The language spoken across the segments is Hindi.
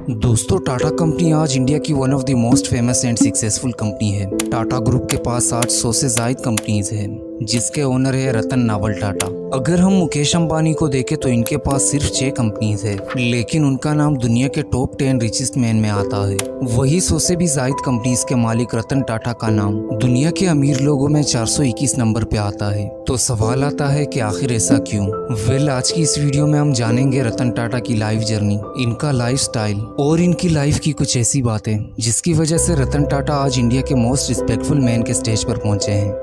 दोस्तों, टाटा कंपनी आज इंडिया की one of the most famous and successful company है। टाटा ग्रुप के पास आज 100 से ज्यादा कंपनीज हैं, जिसके ओनर है रतन नावल टाटा। अगर हम मुकेश अंबानी को देखें तो इनके पास सिर्फ 6 कंपनीज है, लेकिन उनका नाम दुनिया के टॉप 10 रिचेस्ट मैन में आता है। वही 100 से भी ज्यादा कंपनीज के मालिक रतन टाटा का नाम दुनिया के अमीर लोगों में 421 नंबर पे आता है। तो सवाल आता है कि आखिर ऐसा क्यों? आज की इस वीडियो में हम जानेंगे रतन टाटा की लाइफ जर्नी, इनका लाइफ स्टाइल और इनकी लाइफ की कुछ ऐसी बातें जिसकी वजह से रतन टाटा आज इंडिया के मोस्ट रिस्पेक्टफुल मैन के स्टेज पर पहुंचे हैं।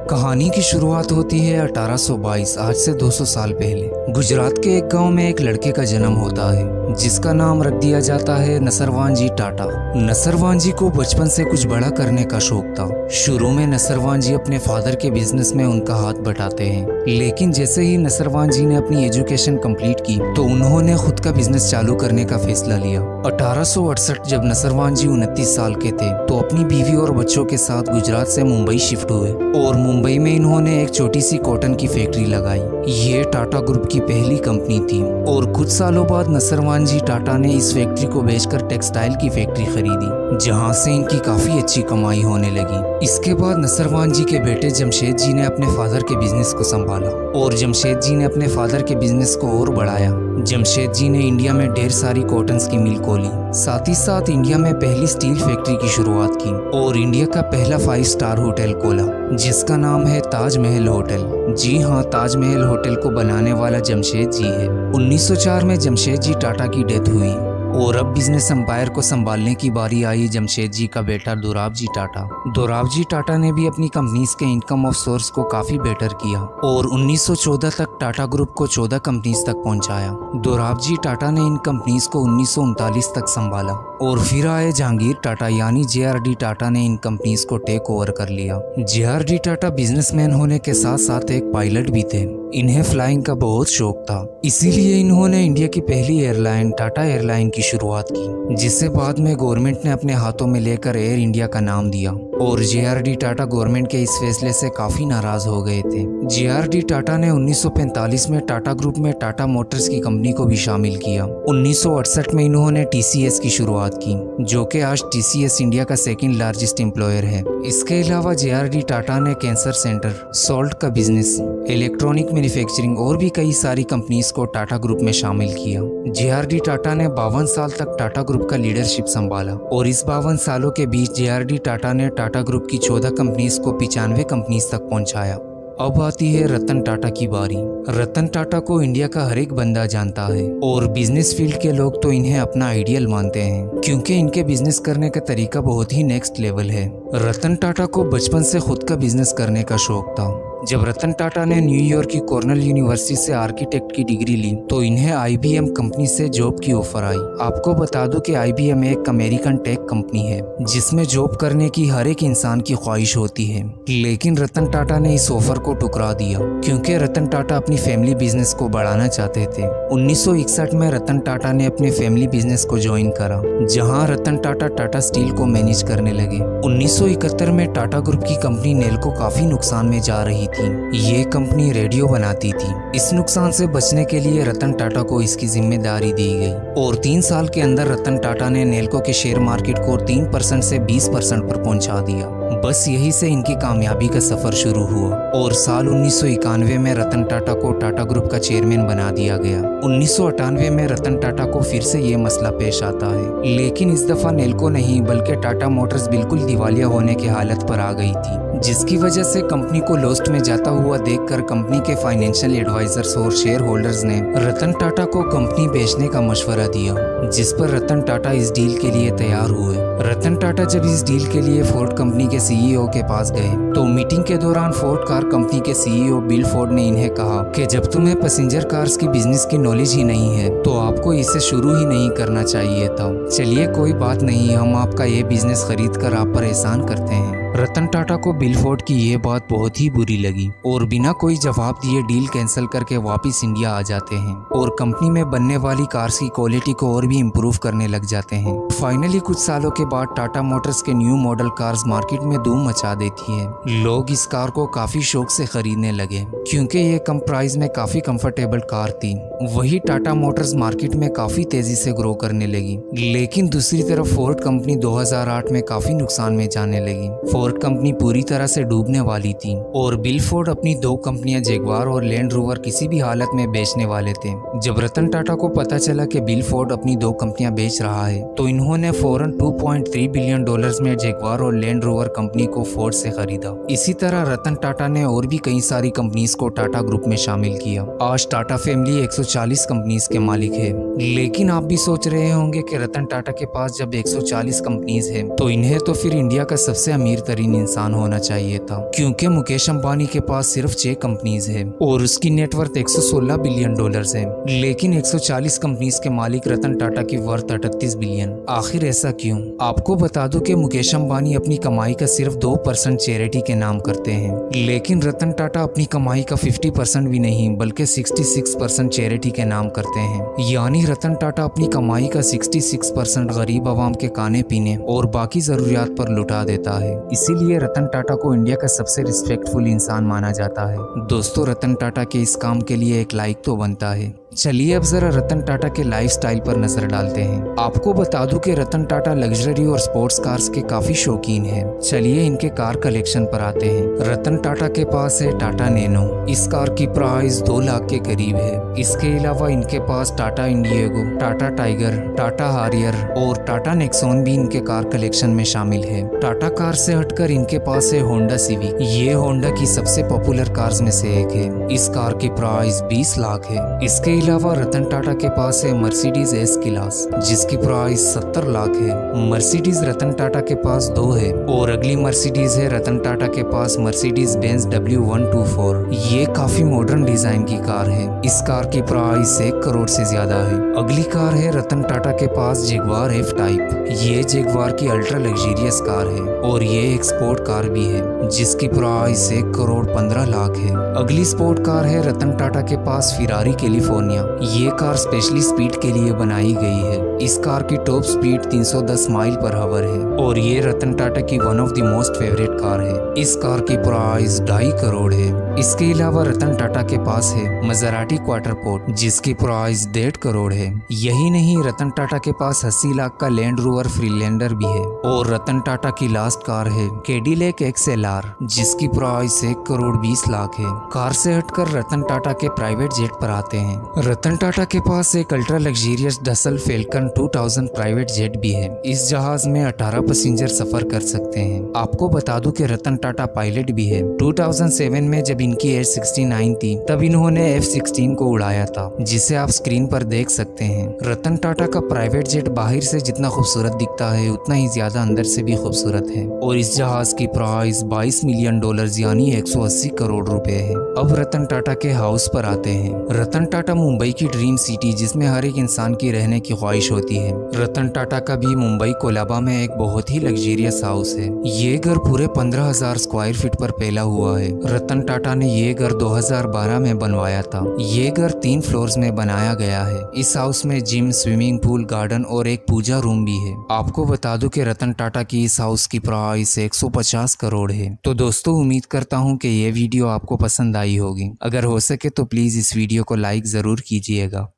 कहानी की शुरुआत होती है 1822, आज से 200 साल पहले। गुजरात के एक गांव में एक लड़के का जन्म होता है जिसका नाम रख दिया जाता है नसरवान जी टाटा। नसरवान जी को बचपन से कुछ बड़ा करने का शौक था। शुरू में नसरवान जी अपने फादर के बिजनेस में उनका हाथ बटाते हैं, लेकिन जैसे ही नसरवान जी ने अपनी एजुकेशन कंप्लीट की तो उन्होंने खुद का बिजनेस चालू करने का फैसला लिया। 1868 जब नसरवान जी 29 साल के थे तो अपनी बीवी और बच्चों के साथ गुजरात से मुंबई शिफ्ट हुए और मुंबई में इन्होंने एक छोटी सी कॉटन की फैक्ट्री लगाई। ये टाटा ग्रुप की पहली कंपनी थी और कुछ सालों बाद नसरवान जी टाटा ने इस फैक्ट्री को बेचकर टेक्सटाइल की फैक्ट्री खरीदी, जहां से इनकी काफी अच्छी कमाई होने लगी। इसके बाद नसरवान जी के बेटे जमशेद जी ने अपने फादर के बिजनेस को संभाला और जमशेद जी ने अपने फादर के बिजनेस को और बढ़ाया। जमशेद जी ने इंडिया में ढेर सारी कॉटन्स की मिल खोली, साथ ही साथ इंडिया में पहली स्टील फैक्ट्री की शुरुआत की और इंडिया का पहला 5 स्टार होटल खोला जिसका नाम है ताजमहल होटल। जी हाँ, ताजमहल होटल को बनाने वाला जमशेद जी है। 1904 में जमशेद जी टाटा की डेथ हुई और अब बिजनेस एम्पायर को संभालने की बारी आई जमशेद जी का बेटा दोराब जी टाटा। दोराब जी टाटा ने भी अपनी कंपनीज के इनकम ऑफ सोर्स को काफी बेटर किया और 1914 तक टाटा ग्रुप को 14 कंपनीज तक पहुंचाया। दोराब जी टाटा ने इन कंपनीज को 1939 तक संभाला और फिर आए जहांगीर टाटा यानी JRD टाटा ने इन कंपनीज को टेक ओवर कर लिया। JRD टाटा बिजनेसमैन होने के साथ साथ एक पायलट भी थे। इन्हें फ्लाइंग का बहुत शौक था, इसीलिए इन्होंने इंडिया की पहली एयरलाइन टाटा एयरलाइन की शुरुआत की, जिसे बाद में गवर्नमेंट ने अपने हाथों में लेकर एयर इंडिया का नाम दिया और JRD टाटा गवर्नमेंट के इस फैसले से काफी नाराज हो गए थे। JRD टाटा ने 1945 में टाटा ग्रुप में टाटा मोटर्स की कंपनी को भी शामिल किया। 1968 में इन्होंने TCS की शुरुआत की, जो कि आज TCS इंडिया का सेकंड लार्जेस्ट एम्प्लॉयर है। इसके अलावा JRD टाटा ने कैंसर सेंटर, सॉल्ट का बिजनेस, इलेक्ट्रॉनिक मैन्युफैक्चरिंग और भी कई सारी कंपनीज को टाटा ग्रुप में शामिल किया। JRD टाटा ने 52 साल तक टाटा ग्रुप का लीडरशिप संभाला और इस 52 सालों के बीच JRD टाटा ने टाटा ग्रुप की 14 कंपनीज को 95 कंपनीज तक पहुंचाया। अब आती है रतन टाटा की बारी। रतन टाटा को इंडिया का हर एक बंदा जानता है और बिजनेस फील्ड के लोग तो इन्हें अपना आइडियल मानते हैं, क्योंकि इनके बिजनेस करने का तरीका बहुत ही नेक्स्ट लेवल है। रतन टाटा को बचपन से खुद का बिजनेस करने का शौक था। जब रतन टाटा ने न्यूयॉर्क की कॉर्नेल यूनिवर्सिटी से आर्किटेक्ट की डिग्री ली तो इन्हें IBM कंपनी से जॉब की ऑफर आई। आपको बता दूं कि IBM एक अमेरिकन टेक कंपनी है जिसमें जॉब करने की हर एक इंसान की ख्वाहिश होती है, लेकिन रतन टाटा ने इस ऑफर को ठुकरा दिया क्योंकि रतन टाटा अपनी फैमिली बिजनेस को बढ़ाना चाहते थे। 1961 में रतन टाटा ने अपने फैमिली बिजनेस को ज्वाइन करा, जहाँ रतन टाटा टाटा स्टील को मैनेज करने लगे। 1971 में टाटा ग्रुप की कंपनी नेल्को काफी नुकसान में जा रही थी। ये कंपनी रेडियो बनाती थी। इस नुकसान से बचने के लिए रतन टाटा को इसकी जिम्मेदारी दी गई और 3 साल के अंदर रतन टाटा ने नेल्को के शेयर मार्केट को 3% से 20% पर पहुंचा दिया। बस यही से इनकी कामयाबी का सफर शुरू हुआ और साल 1991 में रतन टाटा को टाटा ग्रुप का चेयरमैन बना दिया गया। 1998 में रतन टाटा को फिर से ये मसला पेश आता है, लेकिन इस दफा नेल्को नहीं बल्कि टाटा मोटर्स बिल्कुल दिवालिया होने की हालत पर आ गई थी, जिसकी वजह से कंपनी को लॉस्ट में जाता हुआ देखकर कंपनी के फाइनेंशियल एडवाइजर्स और शेयर होल्डर्स ने रतन टाटा को कंपनी बेचने का मशवरा दिया, जिस पर रतन टाटा इस डील के लिए तैयार हुए। रतन टाटा जब इस डील के लिए फोर्ड कंपनी के CEO के पास गए तो मीटिंग के दौरान फोर्ड कार कंपनी के CEO बिल फोर्ड ने इन्हें कहा कि जब तुम्हें पैसेंजर कार्स की बिजनेस की नॉलेज ही नहीं है तो आपको इसे शुरू ही नहीं करना चाहिए था। चलिए कोई बात नहीं, हम आपका ये बिजनेस खरीद कर आप पर एहसान करते हैं रतन टाटा को बिल फोर्ड की ये बात बहुत ही बुरी लगी और बिना कोई जवाब दिए डील कैंसिल करके वापस इंडिया आ जाते हैं और कंपनी में बनने वाली कार्स की क्वालिटी को और भी इम्प्रूव करने लग जाते हैं। फाइनली कुछ सालों के बाद टाटा मोटर्स के न्यू मॉडल कार्स मार्केट में धूम मचा देती है। लोग इस कार को काफी शौक से खरीदने लगे क्योंकि ये कम प्राइस में काफी कंफर्टेबल कार थी। वही टाटा मोटर्स मार्केट में काफी तेजी से ग्रो करने लगी, लेकिन दूसरी तरफ फोर्ड कंपनी 2008 में काफी नुकसान में जाने लगी। फोर्ड कंपनी पूरी तरह से डूबने वाली थी और बिल फोर्ड अपनी दो कंपनियां जैगवार और लैंड रोवर किसी भी हालत में बेचने वाले थे। जब रतन टाटा को पता चला कि बिल फोर्ड अपनी दो कंपनियां बेच रहा है तो इन्होंने फौरन $2.3 बिलियन में जैगवार और लैंड रोवर कंपनी को फोर्ड से खरीदा। इसी तरह रतन टाटा ने और भी कई सारी कंपनीज को टाटा ग्रुप में शामिल किया। आज टाटा फैमिली 140 कंपनीज के मालिक है। लेकिन आप भी सोच रहे होंगे कि रतन टाटा के पास जब 140 कंपनीज है तो इन्हें तो फिर इंडिया का सबसे अमीर तरीन इंसान होना चाहिए था, क्योंकि मुकेश अंबानी के पास सिर्फ 6 कंपनीज है और उसकी नेटवर्थ $116 बिलियन है, लेकिन 140 कंपनीज के मालिक रतन टाटा की वर्थ 38 बिलियन। आखिर ऐसा क्यों? आपको बता दूं कि मुकेश अंबानी अपनी कमाई का सिर्फ 2% चैरिटी के नाम करते हैं, लेकिन रतन टाटा अपनी कमाई का 50% भी नहीं बल्कि 66% चैरिटी के नाम करते हैं। यानी रतन टाटा अपनी कमाई का 66% गरीब आवाम के खाने पीने और बाकी जरूरियात पर लुटा देता है। इसीलिए रतन टाटा को इंडिया का सबसे रिस्पेक्टफुल इंसान माना जाता है। दोस्तों, रतन टाटा के इस काम के लिए एक लाइक तो बनता है। चलिए अब जरा रतन टाटा के लाइफस्टाइल पर नजर डालते हैं। आपको बता दूं कि रतन टाटा लग्जरी और स्पोर्ट्स कार्स के काफी शौकीन है। चलिए इनके कार कलेक्शन पर आते हैं। रतन टाटा के पास है टाटा नैनो। इस कार की प्राइस 2 लाख के करीब है। इसके अलावा इनके पास Tata Indigo, Tata Tigor, Tata Harrier और टाटा नेक्सॉन भी इनके कार कलेक्शन में शामिल है। टाटा कार से हटकर इनके पास है होंडा सिविक। ये होंडा की सबसे पॉपुलर कार्स में से एक है। इस कार की प्राइस 20 लाख है। इसके अलावा रतन टाटा के पास है मर्सिडीज एस क्लास, जिसकी प्राइस 70 लाख है। मर्सिडीज रतन टाटा के पास 2 है और अगली मर्सिडीज है रतन टाटा के पास मर्सिडीज बेंज W124। ये काफी मॉडर्न डिजाइन की कार है। इस कार की प्राइस 1 करोड़ से ज्यादा है। अगली कार है रतन टाटा के पास जैगवार F टाइप। ये जैगवार की अल्ट्रा लग्जरियस कार है और ये एक स्पोर्ट कार भी है, जिसकी प्राइस 1 करोड़ 15 लाख है। अगली स्पोर्ट कार है रतन टाटा के पास फिरारी कैलिफोर्निया। ये कार स्पेशली स्पीड के लिए बनाई गई है। इस कार की top speed 310 mile per hour है और ये रतन टाटा की one of the most favourite car है। इस कार की प्राइस 2.5 करोड़ है। इसके अलावा रतन टाटा के पास है मज़राटी क्वार्टर पोर्ट, जिसकी प्राइस 1.5 करोड़ है। यही नहीं, रतन टाटा के पास 80 लाख का लैंड रोवर फ्रीलैंडर भी है। और रतन टाटा की लास्ट कार है कैडिलैक XLR, जिसकी प्राइस 1 करोड़ 20 लाख है। कार से हटकर रतन टाटा के प्राइवेट जेट पर आते हैं। रतन टाटा के पास एक ultra luxurious Dassault Falcon 2000 private jet भी है। इस जहाज में 18 पैसेंजर सफर कर सकते हैं। आपको बता दूं कि रतन टाटा पायलट भी है। 2007 में जब इनकी एज 69 थी तब इन्होंने F-16 को उड़ाया था, जिसे आप स्क्रीन पर देख सकते हैं। रतन टाटा का प्राइवेट जेट बाहर से जितना खूबसूरत दिखता है उतना ही ज्यादा अंदर से भी खूबसूरत है और इस जहाज की प्राइस $22 मिलियन यानी 180 करोड़ रुपए है। अब रतन टाटा के हाउस पर आते हैं। रतन टाटा मुंबई की ड्रीम सिटी, जिसमें हर एक इंसान की रहने की ख्वाहिश होती है। रतन टाटा का भी मुंबई कोलाबा में एक बहुत ही लग्जरियस हाउस है। ये घर पूरे 15,000 स्क्वायर फीट पर फैला हुआ है। रतन टाटा ने ये घर 2012 में बनवाया था। ये घर 3 फ्लोर्स में बनाया गया है। इस हाउस में जिम, स्विमिंग पूल, गार्डन और एक पूजा रूम भी है। आपको बता दूं कि रतन टाटा की इस हाउस की प्राइस 150 करोड़ है। तो दोस्तों, उम्मीद करता हूँ कि ये वीडियो आपको पसंद आई होगी। अगर हो सके तो प्लीज इस वीडियो को लाइक जरूर कीजिएगा।